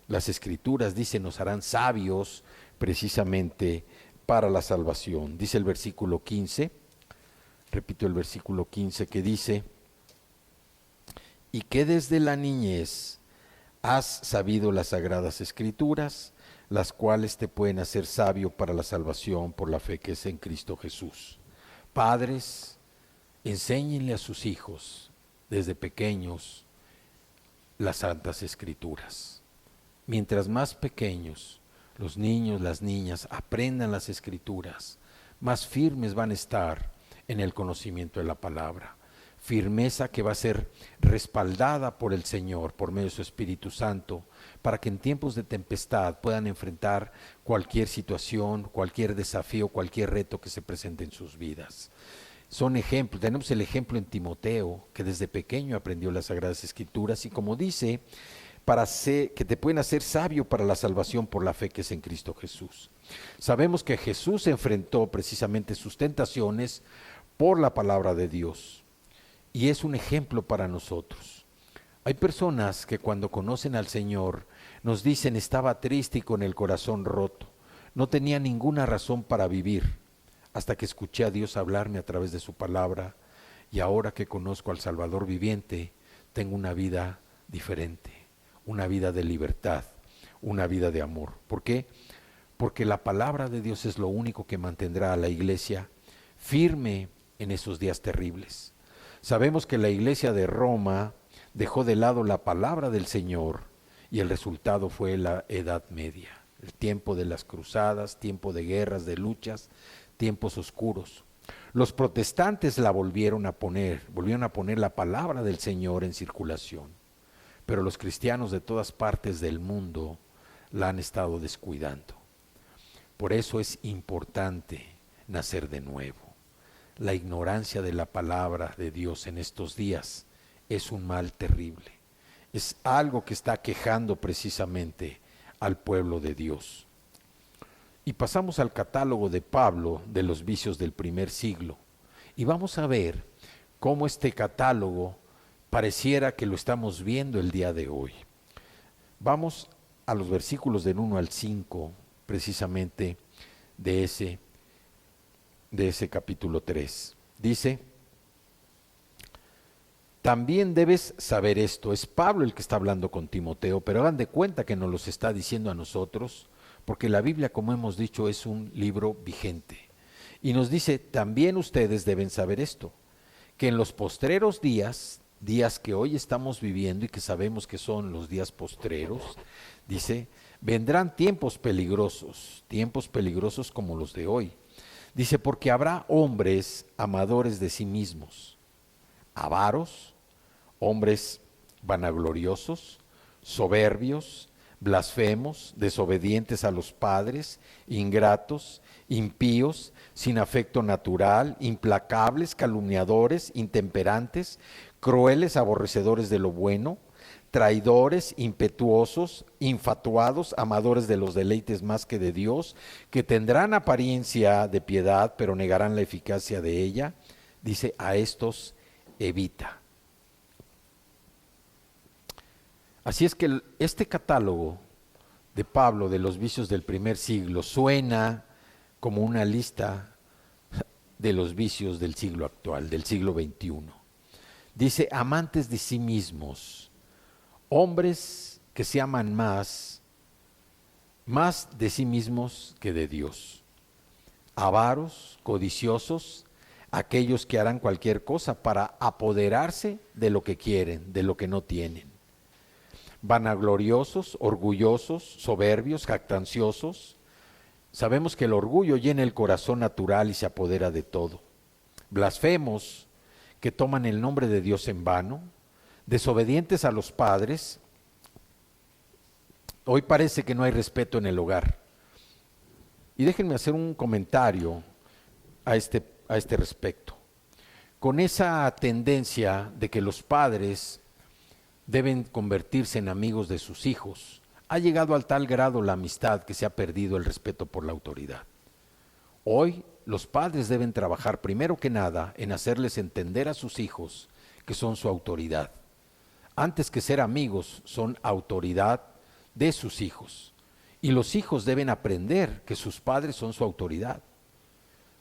Las Escrituras, dice, nos harán sabios precisamente para la salvación. Dice el versículo 15, repito el versículo 15 que dice: y que desde la niñez has sabido las Sagradas Escrituras, las cuales te pueden hacer sabio para la salvación por la fe que es en Cristo Jesús. Padres, enséñenle a sus hijos desde pequeños las Santas Escrituras. Mientras más pequeños los niños, las niñas aprendan las Escrituras, más firmes van a estar en el conocimiento de la palabra. Firmeza que va a ser respaldada por el Señor, por medio de su Espíritu Santo, para que en tiempos de tempestad puedan enfrentar cualquier situación, cualquier desafío, cualquier reto que se presente en sus vidas. Son ejemplos, tenemos el ejemplo en Timoteo, que desde pequeño aprendió las Sagradas Escrituras, y como dice, que te pueden hacer sabio para la salvación por la fe que es en Cristo Jesús. Sabemos que Jesús enfrentó precisamente sus tentaciones por la palabra de Dios, y es un ejemplo para nosotros. Hay personas que cuando conocen al Señor nos dicen: estaba triste y con el corazón roto, no tenía ninguna razón para vivir, hasta que escuché a Dios hablarme a través de su palabra, y ahora que conozco al Salvador viviente, tengo una vida diferente, una vida de libertad, una vida de amor. ¿Por qué? Porque la palabra de Dios es lo único que mantendrá a la iglesia firme en esos días terribles. Sabemos que la iglesia de Roma dejó de lado la palabra del Señor y el resultado fue la Edad Media, el tiempo de las cruzadas, tiempo de guerras, de luchas, tiempos oscuros. Los protestantes volvieron a poner la palabra del Señor en circulación, pero los cristianos de todas partes del mundo la han estado descuidando. Por eso es importante nacer de nuevo. La ignorancia de la palabra de Dios en estos días es un mal terrible. Es algo que está quejando precisamente al pueblo de Dios. Y pasamos al catálogo de Pablo de los vicios del primer siglo. Y vamos a ver cómo este catálogo pareciera que lo estamos viendo el día de hoy. Vamos a los versículos del 1 al 5, precisamente de ese capítulo 3. Dice: también debes saber esto. Es Pablo el que está hablando con Timoteo, pero hagan de cuenta que nos los está diciendo a nosotros, porque la Biblia, como hemos dicho, es un libro vigente. Y nos dice: también ustedes deben saber esto, que en los postreros días que hoy estamos viviendo y que sabemos que son los días postreros, dice, vendrán tiempos peligrosos como los de hoy. Dice, porque habrá hombres amadores de sí mismos, avaros, hombres vanagloriosos, soberbios, blasfemos, desobedientes a los padres, ingratos, impíos, sin afecto natural, implacables, calumniadores, intemperantes, crueles, aborrecedores de lo bueno, traidores, impetuosos, infatuados, amadores de los deleites más que de Dios, que tendrán apariencia de piedad, pero negarán la eficacia de ella. Dice, a estos evita. Así es que este catálogo de Pablo de los vicios del primer siglo suena como una lista de los vicios del siglo actual, del siglo XXI. Dice, amantes de sí mismos, hombres que se aman más de sí mismos que de Dios, avaros, codiciosos, aquellos que harán cualquier cosa para apoderarse de lo que quieren, de lo que no tienen, vanagloriosos, orgullosos, soberbios, jactanciosos. Sabemos que el orgullo llena el corazón natural y se apodera de todo. Blasfemos, que toman el nombre de Dios en vano, desobedientes a los padres. Hoy parece que no hay respeto en el hogar. Y déjenme hacer un comentario a este respecto. Con esa tendencia de que los padres deben convertirse en amigos de sus hijos, ha llegado al tal grado la amistad que se ha perdido el respeto por la autoridad. Hoy los padres deben trabajar primero que nada en hacerles entender a sus hijos que son su autoridad. Antes que ser amigos, son autoridad de sus hijos. Y los hijos deben aprender que sus padres son su autoridad.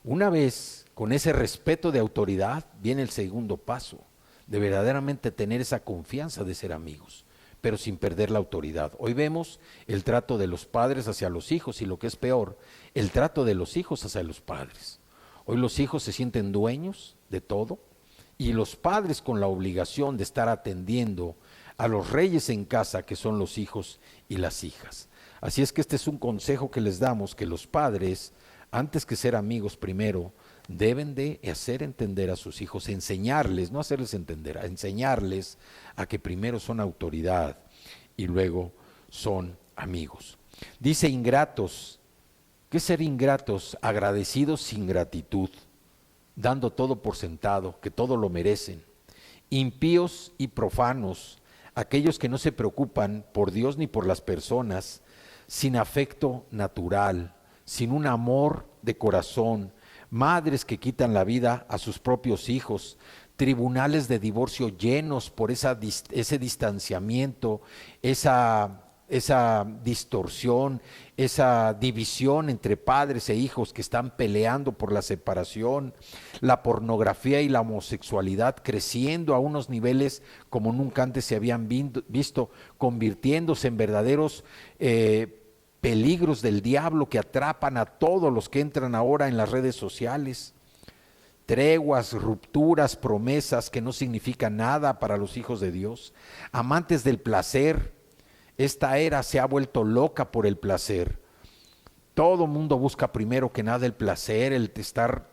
Una vez con ese respeto de autoridad, viene el segundo paso, de verdaderamente tener esa confianza de ser amigos, pero sin perder la autoridad. Hoy vemos el trato de los padres hacia los hijos y, lo que es peor, el trato de los hijos hacia los padres. Hoy los hijos se sienten dueños de todo y los padres con la obligación de estar atendiendo a los reyes en casa, que son los hijos y las hijas. Así es que este es un consejo que les damos, que los padres, antes que ser amigos primero, deben de hacer entender a sus hijos, enseñarles, no hacerles entender, a enseñarles a que primero son autoridad y luego son amigos. Dice ingratos. ¿Qué es ser ingratos? Agradecidos sin gratitud, dando todo por sentado, que todo lo merecen. Impíos y profanos, aquellos que no se preocupan por Dios ni por las personas, sin afecto natural, sin un amor de corazón, madres que quitan la vida a sus propios hijos, tribunales de divorcio llenos por ese distanciamiento, esa distorsión, esa división entre padres e hijos que están peleando por la separación, la pornografía y la homosexualidad creciendo a unos niveles como nunca antes se habían visto, convirtiéndose en verdaderos peligros del diablo que atrapan a todos los que entran ahora en las redes sociales. Treguas, rupturas, promesas que no significan nada para los hijos de Dios, amantes del placer. Esta era se ha vuelto loca por el placer. Todo mundo busca primero que nada el placer, el estar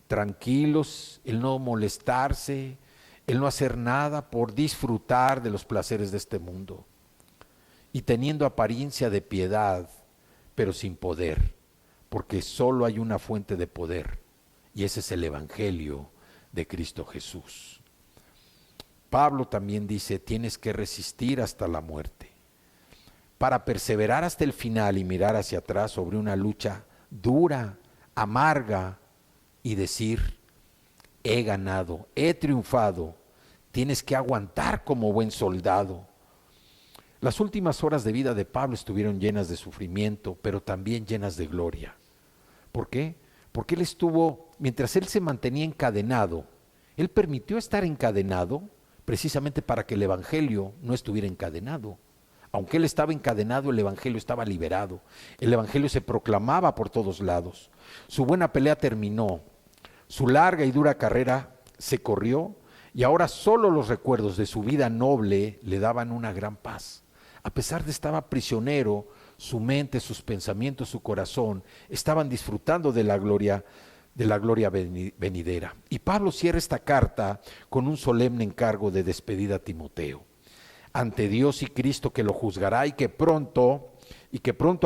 tranquilos, el no molestarse, el no hacer nada por disfrutar de los placeres de este mundo. Y teniendo apariencia de piedad, pero sin poder, porque solo hay una fuente de poder. Y ese es el Evangelio de Cristo Jesús. Pablo también dice, tienes que resistir hasta la muerte, para perseverar hasta el final y mirar hacia atrás sobre una lucha dura, amarga, y decir, he ganado, he triunfado. Tienes que aguantar como buen soldado. Las últimas horas de vida de Pablo estuvieron llenas de sufrimiento, pero también llenas de gloria. ¿Por qué? Porque él estuvo, mientras él se mantenía encadenado, él permitió estar encadenado precisamente para que el Evangelio no estuviera encadenado. Aunque él estaba encadenado, el Evangelio estaba liberado. El Evangelio se proclamaba por todos lados. Su buena pelea terminó. Su larga y dura carrera se corrió y ahora solo los recuerdos de su vida noble le daban una gran paz. A pesar de estar prisionero, su mente, sus pensamientos, su corazón estaban disfrutando de la gloria venidera. Y Pablo cierra esta carta con un solemne encargo de despedida a Timoteo, ante Dios y Cristo que lo juzgará y que pronto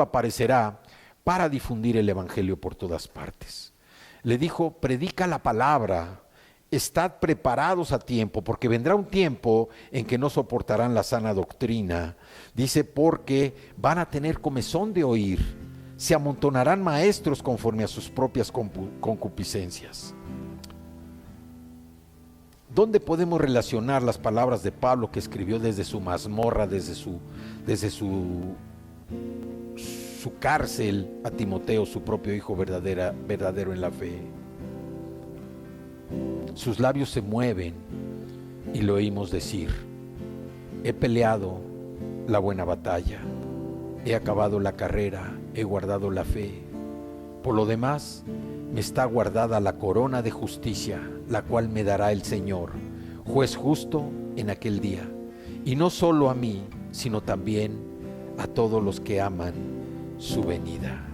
aparecerá para difundir el Evangelio por todas partes. Le dijo, predica la palabra, estad preparados a tiempo, porque vendrá un tiempo en que no soportarán la sana doctrina. Dice, porque van a tener comezón de oír, se amontonarán maestros conforme a sus propias concupiscencias. ¿Dónde podemos relacionar las palabras de Pablo que escribió desde su mazmorra, desde su cárcel a Timoteo, su propio hijo verdadero en la fe? Sus labios se mueven y lo oímos decir, he peleado la buena batalla, he acabado la carrera, he guardado la fe. Por lo demás, me está guardada la corona de justicia, la cual me dará el Señor, juez justo en aquel día. Y no solo a mí, sino también a todos los que aman su venida.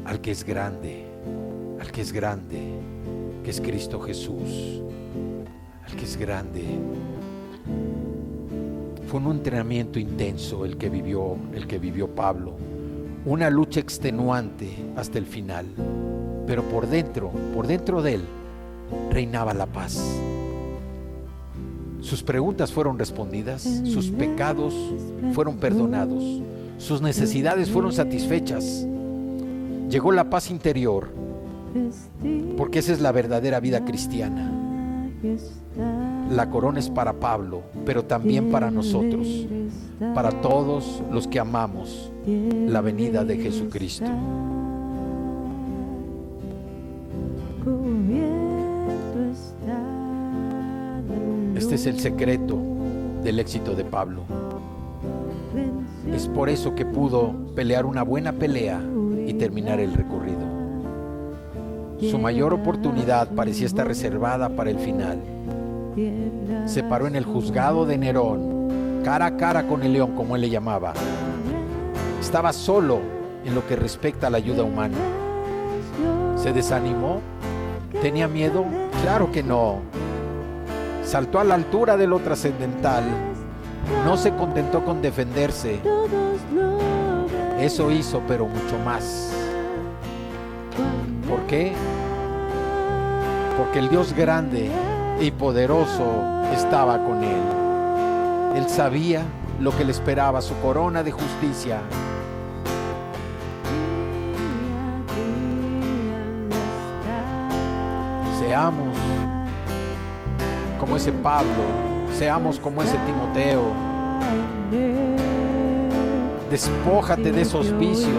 Al que es grande, que es Cristo Jesús, al que es grande. Fue un entrenamiento intenso el que vivió Pablo, una lucha extenuante hasta el final, pero por dentro de él reinaba la paz. Sus preguntas fueron respondidas, sus pecados fueron perdonados, sus necesidades fueron satisfechas. Llegó la paz interior, porque esa es la verdadera vida cristiana. La corona es para Pablo, pero también para nosotros, para todos los que amamos la venida de Jesucristo. Este es el secreto del éxito de Pablo. Es por eso que pudo pelear una buena pelea y terminar el recorrido. Su mayor oportunidad parecía estar reservada para el final. Se paró en el juzgado de Nerón, cara a cara con el león, como él le llamaba. Estaba solo en lo que respecta a la ayuda humana. ¿Se desanimó? ¿Tenía miedo? Claro que no. Saltó a la altura de lo trascendental. No se contentó con defenderse. Eso hizo, pero mucho más. ¿Por qué? Porque el Dios grande y poderoso estaba con él. Él sabía lo que le esperaba, su corona de justicia. Seamos como ese Pablo, seamos como ese Timoteo. Despójate de esos vicios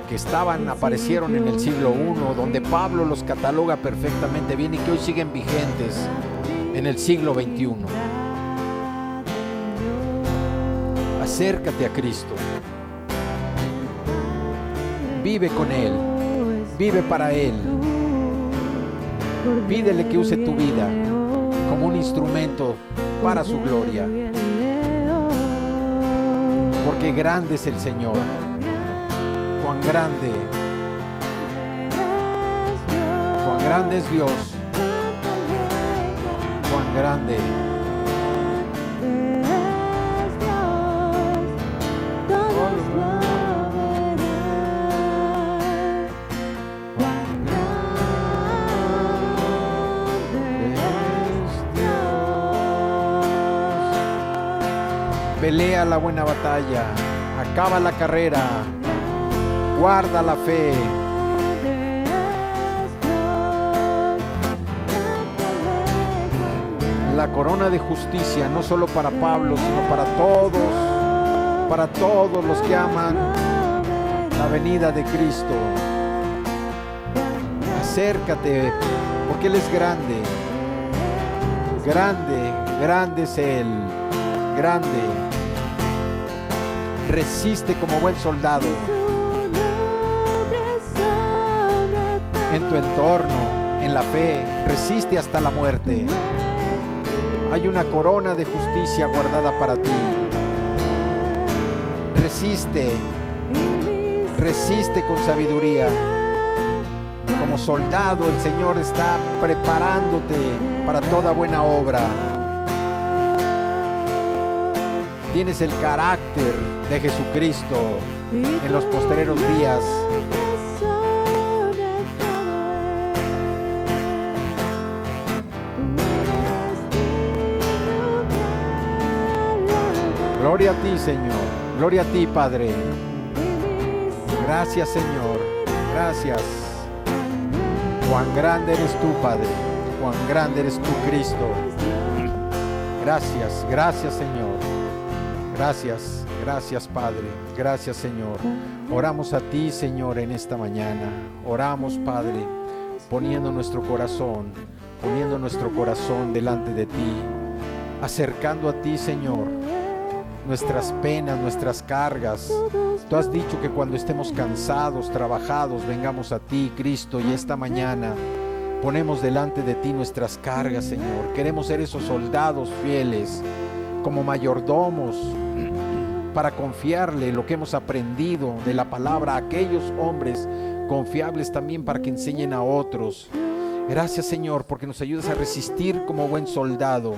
que aparecieron en el siglo I, donde Pablo los cataloga perfectamente bien y que hoy siguen vigentes en el siglo XXI. Acércate a Cristo. Vive con Él. Vive para Él. Pídele que use tu vida como un instrumento para su gloria. Porque grande es el Señor. Cuán grande es Dios. Cuán grande. Pelea la buena batalla, acaba la carrera, guarda la fe. La corona de justicia, no solo para Pablo, sino para todos los que aman la venida de Cristo. Acércate, porque Él es grande. Grande es Él, grande. Resiste como buen soldado. En tu entorno, en la fe, resiste hasta la muerte. Hay una corona de justicia guardada para ti. Resiste con sabiduría. Como soldado, el Señor está preparándote para toda buena obra. Tienes el carácter de Jesucristo en los postreros días. Gloria a ti, Señor. Gloria a ti, Padre. Gracias, Señor. Gracias. Cuán grande eres tú, Padre. Cuán grande eres tú, Cristo. Gracias, Señor. Gracias, Padre. Gracias, Señor. Oramos a ti, Señor, en esta mañana. Oramos, Padre, poniendo nuestro corazón delante de ti, acercando a ti, Señor, nuestras penas, nuestras cargas. Tú has dicho que cuando estemos cansados, trabajados, vengamos a ti, Cristo, y esta mañana ponemos delante de ti nuestras cargas, Señor. Queremos ser esos soldados fieles, como mayordomos, para confiarle lo que hemos aprendido de la palabra a aquellos hombres confiables también, para que enseñen a otros. Gracias, Señor, porque nos ayudas a resistir como buen soldado.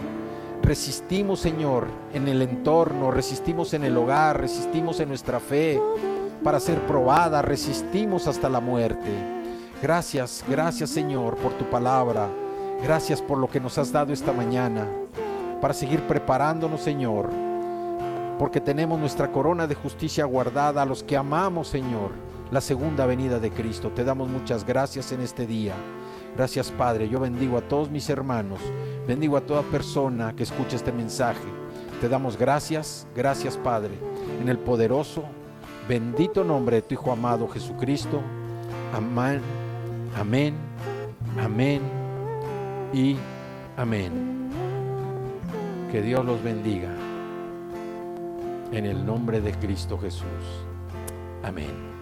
Resistimos, Señor, en el entorno, resistimos en el hogar, resistimos en nuestra fe para ser probada, resistimos hasta la muerte. Gracias, Señor, por tu palabra. Gracias por lo que nos has dado esta mañana, para seguir preparándonos, Señor, porque tenemos nuestra corona de justicia guardada a los que amamos, Señor, la segunda venida de Cristo. Te damos muchas gracias en este día. Gracias, Padre. Yo bendigo a todos mis hermanos, bendigo a toda persona que escuche este mensaje. Te damos gracias, Padre, en el poderoso, bendito nombre de tu Hijo amado Jesucristo. Amén, amén, amén y amén. Que Dios los bendiga en el nombre de Cristo Jesús. Amén.